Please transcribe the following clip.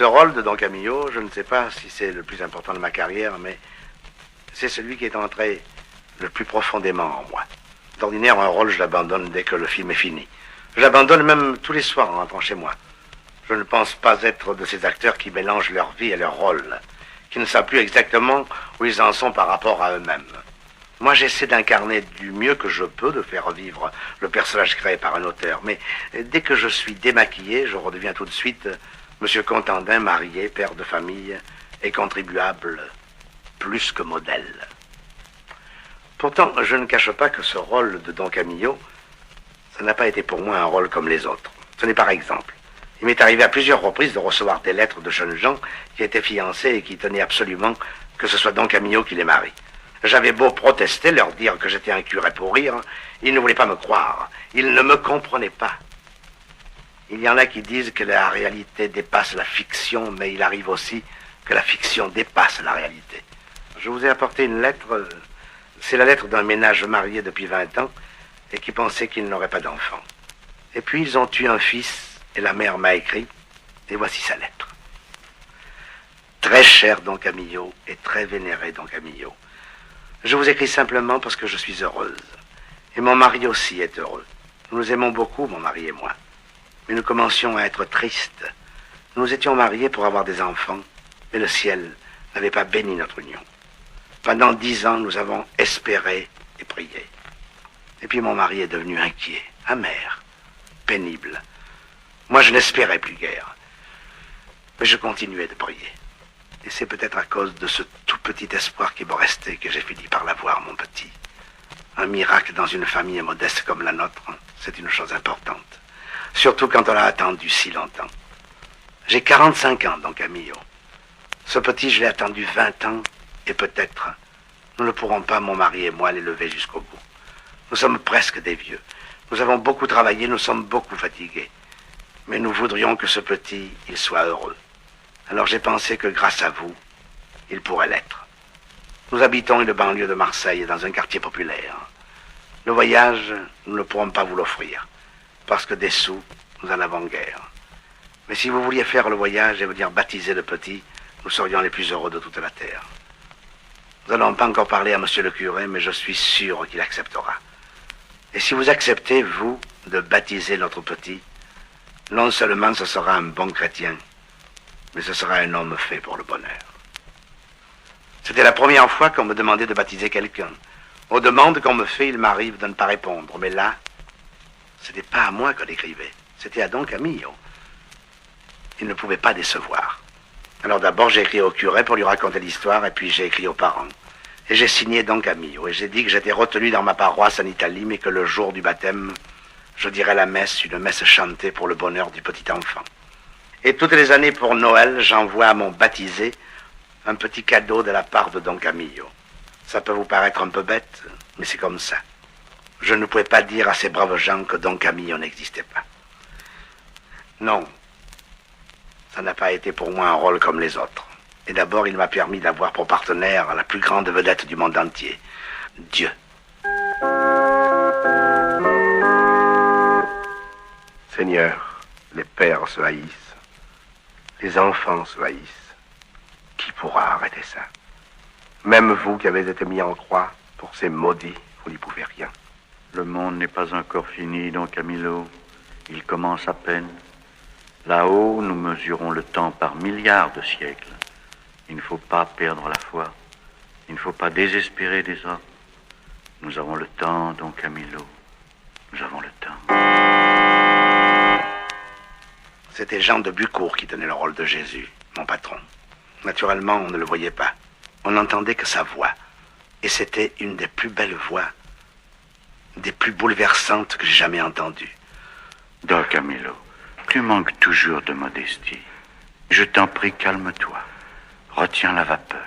rôle de Don Camillo, je ne sais pas si c'est le plus important de ma carrière, mais c'est celui qui est entré le plus profondément en moi. D'ordinaire, un rôle, je l'abandonne dès que le film est fini. Je l'abandonne même tous les soirs en rentrant chez moi. Je ne pense pas être de ces acteurs qui mélangent leur vie et leur rôle, qui ne savent plus exactement où ils en sont par rapport à eux-mêmes. Moi, j'essaie d'incarner du mieux que je peux, de faire vivre le personnage créé par un auteur. Mais dès que je suis démaquillé, je redeviens tout de suite Monsieur Contandin, marié, père de famille et contribuable, plus que modèle. Pourtant, je ne cache pas que ce rôle de Don Camillo, ça n'a pas été pour moi un rôle comme les autres. Ce n'est par exemple. Il m'est arrivé à plusieurs reprises de recevoir des lettres de jeunes gens qui étaient fiancés et qui tenaient absolument que ce soit Don Camillo qui les marie. J'avais beau protester, leur dire que j'étais un curé pour rire, ils ne voulaient pas me croire. Ils ne me comprenaient pas. Il y en a qui disent que la réalité dépasse la fiction, mais il arrive aussi que la fiction dépasse la réalité. Je vous ai apporté une lettre, c'est la lettre d'un ménage marié depuis 20 ans et qui pensait qu'il n'aurait pas d'enfant. Et puis ils ont eu un fils et la mère m'a écrit, et voici sa lettre. Très cher Don Camillo et très vénéré Don Camillo. Je vous écris simplement parce que je suis heureuse. Et mon mari aussi est heureux. Nous nous aimons beaucoup, mon mari et moi. Mais nous commencions à être tristes. Nous étions mariés pour avoir des enfants, mais le ciel n'avait pas béni notre union. Pendant 10 ans, nous avons espéré et prié. Et puis mon mari est devenu inquiet, amer, pénible. Moi, je n'espérais plus guère. Mais je continuais de prier. Et c'est peut-être à cause de ce tout petit espoir qui me restait que j'ai fini par l'avoir, mon petit. Un miracle dans une famille modeste comme la nôtre, c'est une chose importante. Surtout quand on l'a attendu si longtemps. J'ai 45 ans, Don Camillo. Ce petit, je l'ai attendu 20 ans, et peut-être, nous ne pourrons pas, mon mari et moi, l'élever jusqu'au bout. Nous sommes presque des vieux. Nous avons beaucoup travaillé, nous sommes beaucoup fatigués. Mais nous voudrions que ce petit, il soit heureux. Alors j'ai pensé que grâce à vous, il pourrait l'être. Nous habitons une banlieue de Marseille, dans un quartier populaire. Le voyage, nous ne pourrons pas vous l'offrir, parce que des sous, nous en avons guère. Mais si vous vouliez faire le voyage et venir baptiser le petit, nous serions les plus heureux de toute la terre. Nous n'allons pas encore parler à monsieur le curé, mais je suis sûr qu'il acceptera. Et si vous acceptez, vous, de baptiser notre petit, non seulement ce sera un bon chrétien, mais ce sera un homme fait pour le bonheur. C'était la première fois qu'on me demandait de baptiser quelqu'un. Aux demandes qu'on me fait, il m'arrive de ne pas répondre. Mais là, ce n'était pas à moi qu'on écrivait. C'était à Don Camillo. Il ne pouvait pas décevoir. Alors d'abord, j'ai écrit au curé pour lui raconter l'histoire, et puis j'ai écrit aux parents. Et j'ai signé Don Camillo, et j'ai dit que j'étais retenu dans ma paroisse en Italie, mais que le jour du baptême, je dirais la messe, une messe chantée pour le bonheur du petit enfant. Et toutes les années pour Noël, j'envoie à mon baptisé un petit cadeau de la part de Don Camillo. Ça peut vous paraître un peu bête, mais c'est comme ça. Je ne pouvais pas dire à ces braves gens que Don Camillo n'existait pas. Non, ça n'a pas été pour moi un rôle comme les autres. Et d'abord, il m'a permis d'avoir pour partenaire la plus grande vedette du monde entier, Dieu. Seigneur, les pères se haïssent. Les enfants se haïssent. Qui pourra arrêter ça? Même vous qui avez été mis en croix pour ces maudits, vous n'y pouvez rien. Le monde n'est pas encore fini, Don Camillo. Il commence à peine. Là-haut, nous mesurons le temps par milliards de siècles. Il ne faut pas perdre la foi. Il ne faut pas désespérer des hommes. Nous avons le temps, Don Camillo. Nous avons le temps. C'était Jean de Bucourt qui tenait le rôle de Jésus, mon patron. Naturellement, on ne le voyait pas. On n'entendait que sa voix. Et c'était une des plus belles voix, des plus bouleversantes que j'ai jamais entendues. Don Camillo, tu manques toujours de modestie. Je t'en prie, calme-toi. Retiens la vapeur.